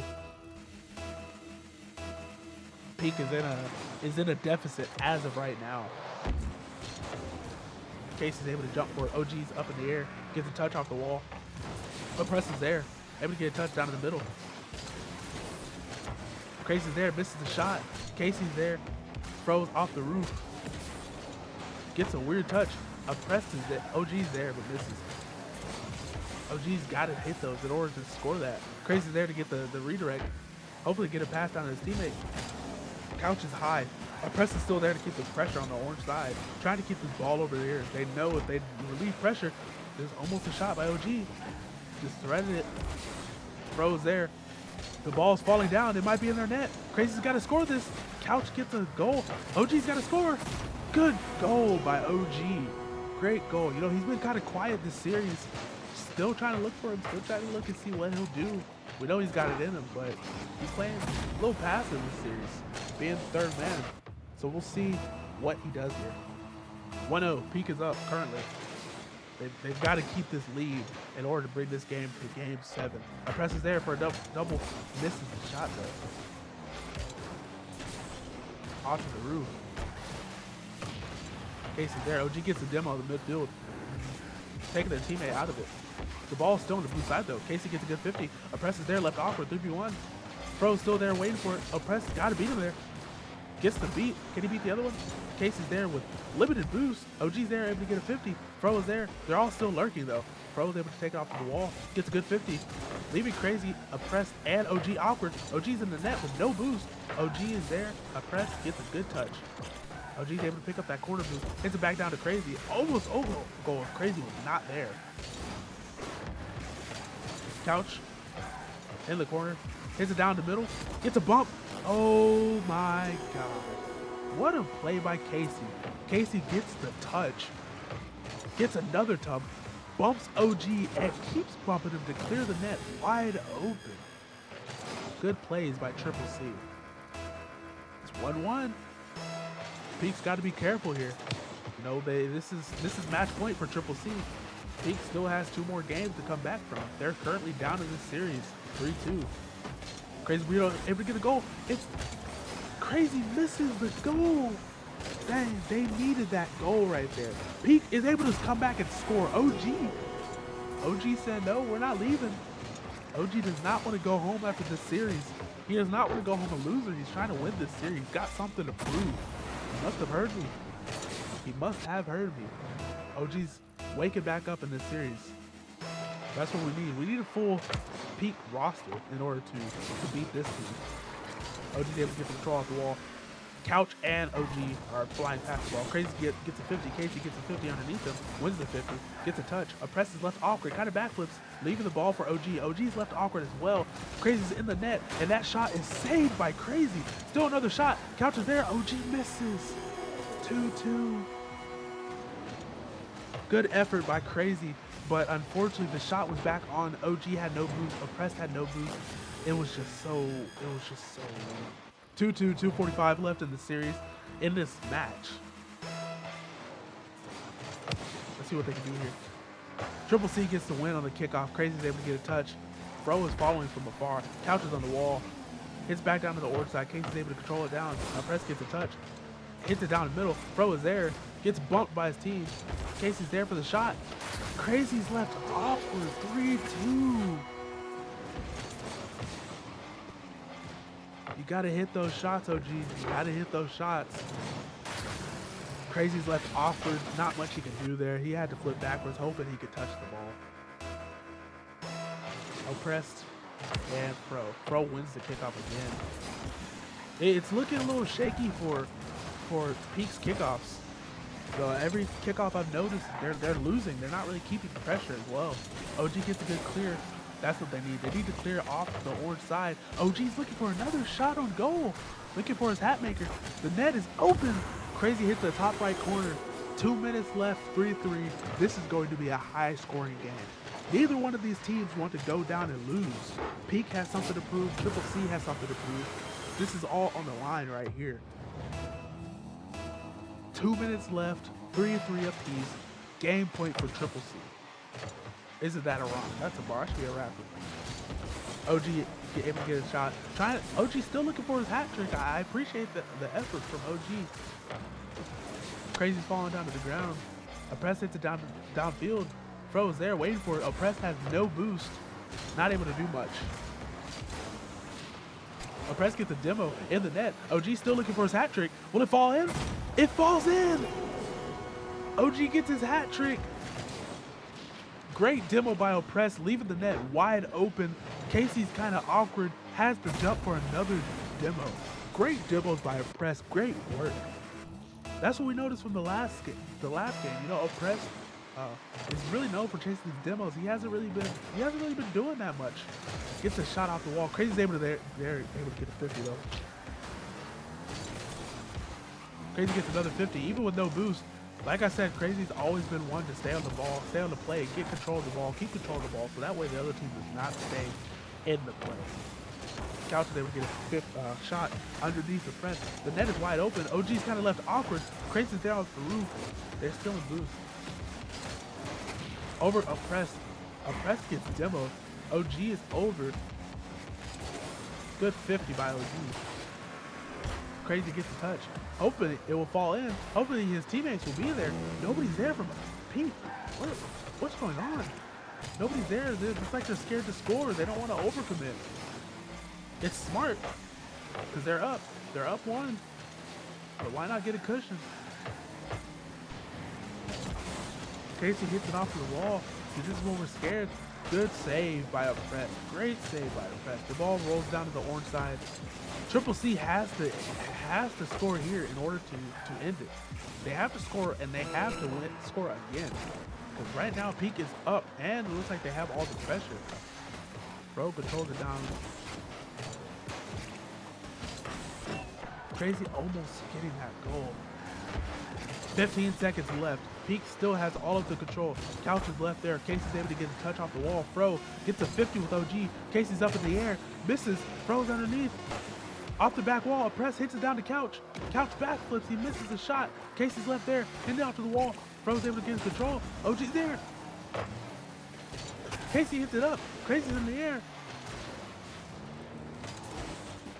Peak is in a deficit as of right now. Case is able to jump for it. OG's up in the air, gets a touch off the wall. Oppress is there, able to get a touch down in the middle. Casey's there, misses the shot. Casey's there, throws off the roof. Gets a weird touch. Oppressed is there. OG's there, but misses. OG's got to hit those in order to score that. Crazy's there to get the redirect. Hopefully get a pass down to his teammate. Couch is high. Oppressed is still there to keep the pressure on the orange side. Trying to keep this ball over there. They know if they relieve pressure, there's almost a shot by OG. Just threaded it. Throws there. The ball's falling down. It might be in their net. Crazy's got to score this. Couch gets a goal. OG's got to score. Good goal by OG. Great goal. You know, he's been kind of quiet this series. Still trying to look for him. Still trying to look and see what he'll do. We know he's got it in him, but he's playing a little passive this series, being third man. So we'll see what he does here. 1-0. Peak is up currently. They've got to keep this lead in order to bring this game to game 7. Oppress is there for a double. Misses the shot though. Off to the roof. Casey's there. OG gets a demo of the midfield. Taking their teammate out of it. The ball's still on the blue side though. Casey gets a good 50. Oppress is there, left awkward, 3v1. Fro's still there waiting for it. Oppress gotta beat him there. Gets the beat. Can he beat the other one? Casey's there with limited boost. OG's there, able to get a 50. Fro is there. They're all still lurking though. Fro's able to take it off the wall. Gets a good 50. Leaving Crazy, Oppressed, and OG awkward. OG's in the net with no boost. OG is there. Oppressed gets a good touch. OG's able to pick up that corner boost. Hits it back down to Crazy. Almost over goal. Crazy was not there. Couch in the corner. Hits it down the middle. Gets a bump. Oh my God. What a play by Casey. Casey gets the touch. Gets another tub. Bumps OG and keeps bumping him to clear the net wide open. Good plays by Triple C. It's 1-1. Peak's got to be careful here. You know, this is match point for Triple C. Peak still has 2 more games to come back from. They're currently down in this series, 3-2. Crazy, we don't able to get a goal. It's Crazy misses the goal. Dang, they needed that goal right there. Peak is able to come back and score. OG said, no, we're not leaving. OG does not want to go home after this series. He does not want to go home a loser. He's trying to win this series. He's got something to prove. He must have heard me. He must have heard me. OG's waking back up in this series. That's what we need. We need a full Peak roster in order to beat this team. OG's able to get the control off the wall. Couch and OG are flying past the ball. Crazy gets a 50. Casey gets a 50 underneath him. Wins the 50. Gets a touch. Oppress is left awkward. Kind of backflips. Leaving the ball for OG. OG's left awkward as well. Crazy's in the net. And that shot is saved by Crazy. Still another shot. Couch is there. OG misses. 2-2. Good effort by Crazy. But unfortunately, the shot was back on. OG had no boost. Oppressed had no boost. It was just so 2-2, 2:45 left in the series in this match. Let's see what they can do here. Triple C gets the win on the kickoff. Crazy's able to get a touch. Fro is following from afar. Couch is on the wall. Hits back down to the orange side. Casey's able to control it down. Now Press gets a touch. Hits it down the middle. Fro is there. Gets bumped by his team. Casey's there for the shot. Crazy's left awkward. 3-2. You gotta hit those shots, OG. You gotta hit those shots. Crazy's left awkward. Not much he can do there. He had to flip backwards, hoping he could touch the ball. Oppressed and Fro. Fro wins the kickoff again. It's looking a little shaky for Peak's kickoffs. So every kickoff I've noticed, they're losing. They're not really keeping the pressure as well. OG gets a good clear. That's what they need. They need to clear off the orange side. OG's looking for another shot on goal. Looking for his hat maker. The net is open. Crazy hits the top right corner. 2 minutes left, 3-3. This is going to be a high scoring game. Neither one of these teams want to go down and lose. Peak has something to prove. Triple C has something to prove. This is all on the line right here. 2 minutes left, 3-3 apiece. Game point for Triple C. Isn't that a rock? That's a bar. I should be a rapper. OG able to get a shot. OG still looking for his hat trick. I appreciate the effort from OG. Crazy's falling down to the ground. Oppress hits it downfield. Fro's there waiting for it. Oppress has no boost. Not able to do much. Oppress gets a demo in the net. OG still looking for his hat trick. Will it fall in? It falls in! OG gets his hat trick. Great demo by Oppress, leaving the net wide open. Casey's kind of awkward, has to jump for another demo. Great demos by Oppress, great work. That's what we noticed from the last game. You know, Oppress is really known for chasing these demos. He hasn't really been doing that much. Gets a shot off the wall. Crazy's able to able to get a 50 though. Crazy gets another 50, even with no boost. Like I said, Crazy's always been one to stay on the ball, stay on the play, get control of the ball, keep control of the ball, so that way the other team does not stay in the play. Couch is able to get a fifth shot underneath the press. The net is wide open. OG's kind of left awkward. Crazy's there off the roof. They're still in boost. Over Oppress. Oppress gets demoed. OG is over. Good 50 by OG. Crazy gets a touch. Hopefully it will fall in. Hopefully his teammates will be there. Nobody's there from Pete. What's going on? Nobody's there. It's like they're scared to score. They don't want to overcommit. It's smart because they're up. They're up one. But why not get a cushion? Casey hits it off the wall. This is when we're scared. Good save by Oppress. Great save by Oppress. The ball rolls down to the orange side. Triple C has to score here in order to end it. They have to score and they have to score again. Because right now Peak is up and it looks like they have all the pressure. Bro controls it down. Crazy almost getting that goal. 15 seconds left. Peak still has all of the control. Couch is left there. Casey's able to get a touch off the wall. Fro gets a 50 with OG. Casey's up in the air. Misses. Fro's underneath. Off the back wall, a press hits it down to Couch. Couch backflips, he misses the shot. Casey's left there, handed out to the wall. Fro's able to get his control. OG's there. Casey hits it up. Casey's in the air.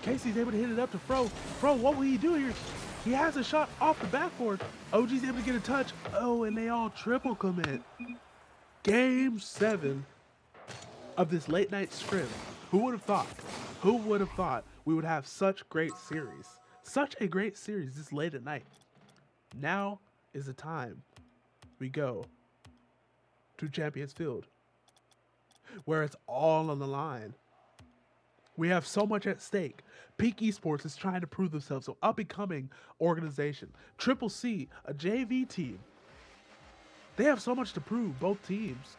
Casey's able to hit it up to Fro. Fro, what will he do here? He has a shot off the backboard. OG's able to get a touch. Oh, and they all triple commit. Game 7 of this late night scrim. Who would have thought? Who would have thought we would have such great series? Such a great series this late at night. Now is the time we go to Champions Field, where it's all on the line. We have so much at stake. Peak Esports is trying to prove themselves, an up-and-coming organization. CCC, a JV team. They have so much to prove, both teams.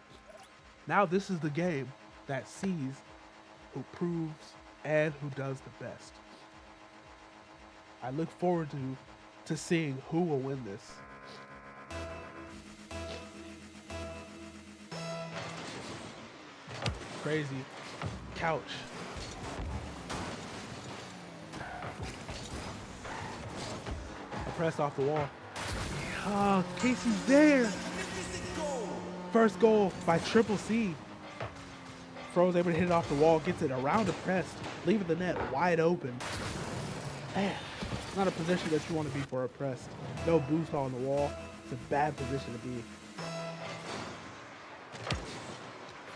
Now this is the game that sees who proves and who does the best. I look forward to seeing who will win this. Crazy. Couch. A press off the wall. Oh, Casey's there. First goal by CCC. Fro's able to hit it off the wall, gets it around the press, leaving the net wide open. Man, it's not a position that you want to be for a press. No boost on the wall. It's a bad position to be.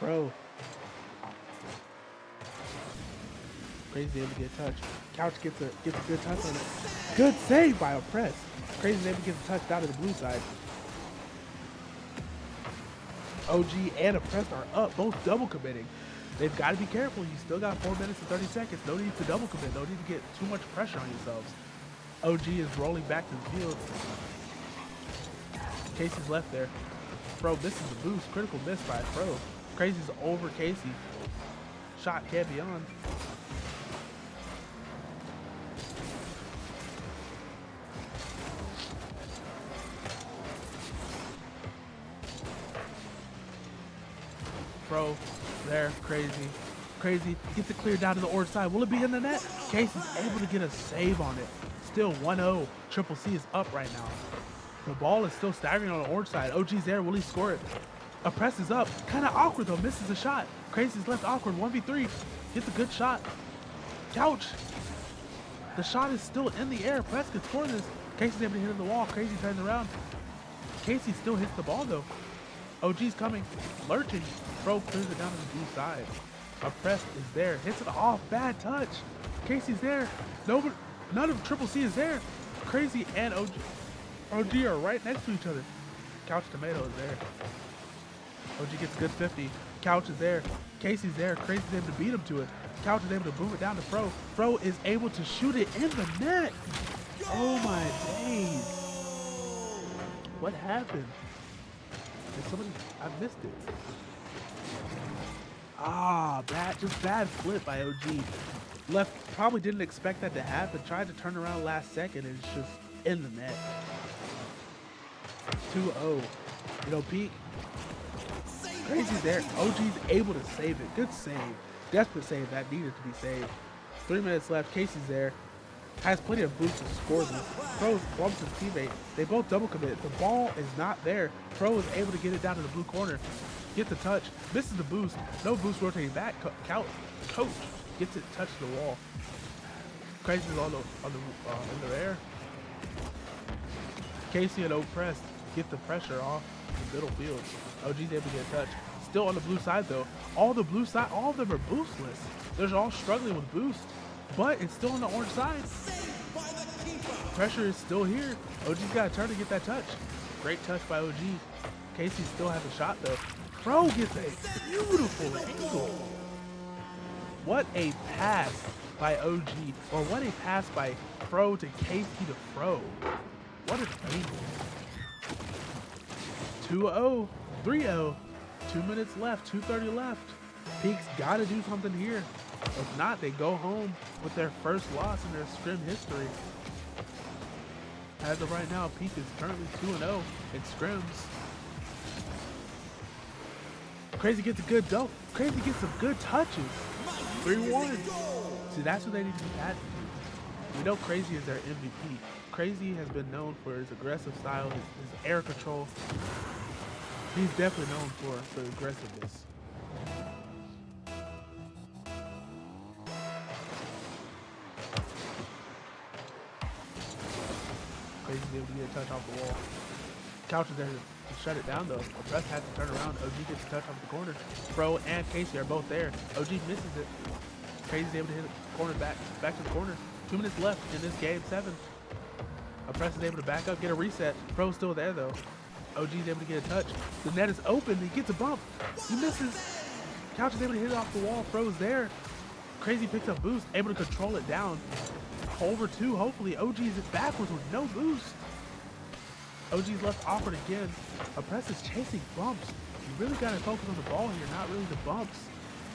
Fro. Crazy able to get a touch. Couch gets a good touch on it. Good save by a press. Crazy able to get a touch down to the blue side. OG and a press are up, both double committing. They've got to be careful. You still got 4 minutes and 30 seconds. No need to double commit. No need to get too much pressure on yourselves. OG is rolling back to the field. Casey's left there. Fro misses the boost. Critical miss by Fro. Crazy's over Casey. Shot can't be on. Fro there, Crazy gets it cleared down to the orange side. Will it be in the net? Casey's able to get a save on it. Still 1-0. CCC is up right now. The ball is still staggering on the orange side. OG's there. Will he score it? A press is up. Kind of awkward though. Misses a shot. Crazy's left awkward. 1v3. Gets a good shot. Couch. The shot is still in the air. Press could score this. Casey's able to hit it in the wall. Crazy turns around. Casey still hits the ball though. OG's coming. Lurching. Fro clears it down to the blue side. A press is there. Hits it off. Bad touch. Casey's there. None of CCC is there. Crazy and OG are right next to each other. Couch Tomato is there. OG gets a good 50. Couch is there. Casey's there. Crazy's able to beat him to it. Couch is able to boom it down to Fro. Fro is able to shoot it in the net. Oh my days. What happened? Did somebody? I missed it. Ah, bad flip by OG. Left, probably didn't expect that to happen. Tried to turn around last second and it's just in the net. 2-0. You know, Peak. Crazy's there. OG's able to save it. Good save. Desperate save that needed to be saved. 3 minutes left. Casey's there. Has plenty of boost to score this. Fro bumps his teammate. They both double commit. The ball is not there. Fro is able to get it down to the blue corner. Get the touch. Misses the boost. No boost rotating back. Coach gets it touched the wall. Crazy's in the air. Casey and O-Press get the pressure off the middle field. OG's able to get a touch. Still on the blue side though. All of them are boostless. They're all struggling with boost. But it's still on the orange side. Pressure is still here. OG's got a turn to get that touch. Great touch by OG. Casey still has a shot though. Fro gets a beautiful angle. What a pass by OG. Or what a pass by Fro to Casey to Fro. What an angle. 2-0. 3-0. 2 minutes left. 2:30 left. Peak's got to do something here. If not, they go home with their first loss in their scrim history. As of right now, Peak is currently 2-0 in scrims. Crazy gets a good dope. Crazy gets some good touches. 3-1. See, that's what they need to be adding. We know Crazy is their MVP. Crazy has been known for his aggressive style, his air control. He's definitely known for aggressiveness. Crazy's able to get a touch off the wall. Couch is there to shut it down though. Oppress has to turn around. OG gets a touch off the corner. Pro and Casey are both there. OG misses it. Crazy's able to hit the corner back to the corner. 2 minutes left in this game 7. Oppress is able to back up, get a reset. Pro's still there though. OG's able to get a touch. The net is open. He gets a bump. He misses. Couch is able to hit it off the wall. Pro's there. Crazy picks up boost, able to control it down. Over 2, hopefully. OG's it backwards with no boost. OG's left awkward again. Oppress is chasing bumps. You really gotta focus on the ball here, not really the bumps.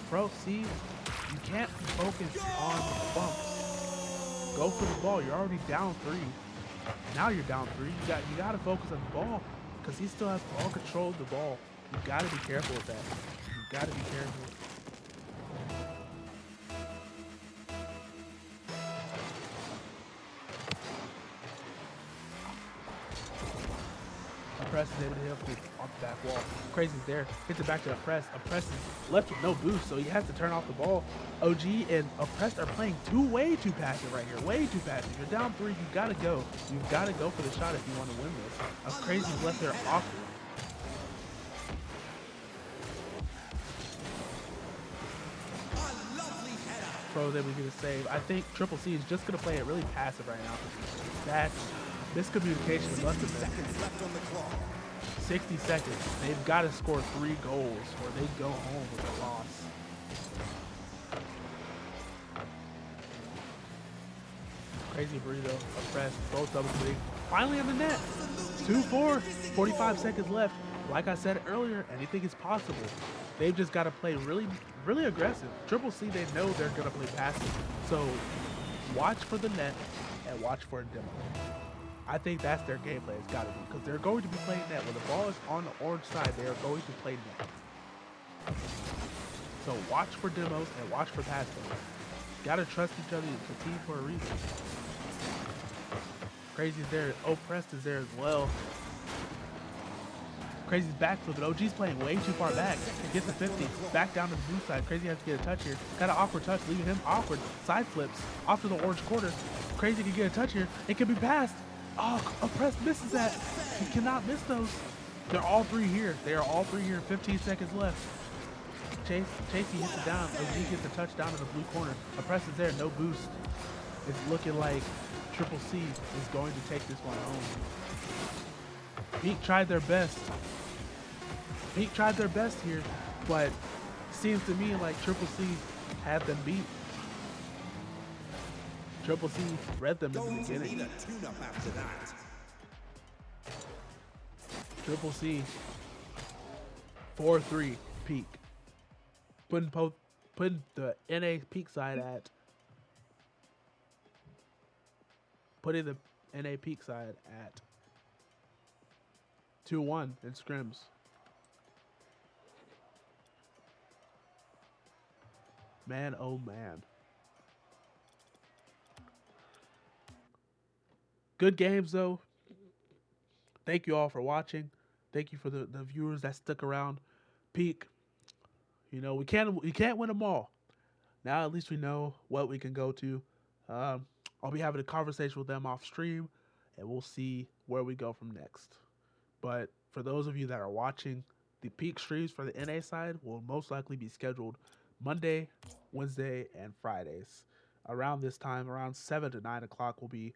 Pro, see, you can't focus on the bumps. Go for the ball. You're already down 3. Now you're down 3. You gotta focus on the ball because he still has all control of the ball. You gotta be careful with that. You gotta be careful. Oppress is able to hit off the back wall. Crazy's there. Hits it back to Oppress. Oppress is left with no boost, so he has to turn off the ball. OG and Oppress are playing way too passive right here. Way too passive. You're down 3. You gotta go. You gotta go for the shot if you want to win this. Crazy's left there awkward. Pro's able to get a save. I think Triple C is just gonna play it really passive right now. That miscommunication must have been 60 seconds. They've got to score 3 goals or they go home with a loss. Crazy burrito, Oppress, both double click. Finally on the net. 2-4, 45 seconds left. Like I said earlier, anything is possible. They've just got to play really aggressive. Triple C, they know they're going to play passive. So watch for the net and watch for a demo. I think that's their gameplay. It's got to be because they're going to be playing net. When the ball is on the orange side, they are going to play net. So watch for demos and watch for passing. Got to trust each other. It's a team for a reason. Crazy's there. Oppressed is there as well. Crazy's backflip, but OG's playing way too far back. He gets a 50. Back down to the blue side. Crazy has to get a touch here. Got an awkward touch, leaving him awkward. Side flips off to the orange quarter. Crazy can get a touch here. It can be passed. Oh, Oppressed misses that. He cannot miss those. They're all 3 here. They are all 3 here. 15 seconds left. Chasey hits it down. OG gets a touchdown in the blue corner. Oppressed is there. No boost. It's looking like Triple C is going to take this one home. Peak tried their best. Peak tried their best here, but seems to me like Triple C had them beat. Triple C read them in the beginning. Triple C 4-3 Peak. Putting the NA Peak side at putting the NA Peak side at 2-1 in scrims. Man, oh man. Good games though. Thank you all for watching. Thank you for the viewers that stuck around. Peak. You know, we can't win them all. Now at least we know what we can go to. I'll be having a conversation with them off stream, and we'll see where we go from next. But for those of you that are watching, the Peak streams for the NA side will most likely be scheduled Monday, Wednesday, and Fridays. Around this time, around 7 to 9 o'clock will be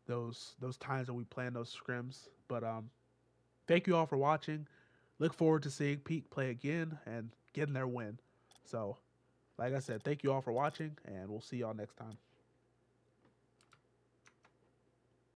those times that we plan those scrims. But thank you all for watching. Look forward to seeing Peak play again and getting their win. So, like I said, thank you all for watching, and we'll see y'all next time.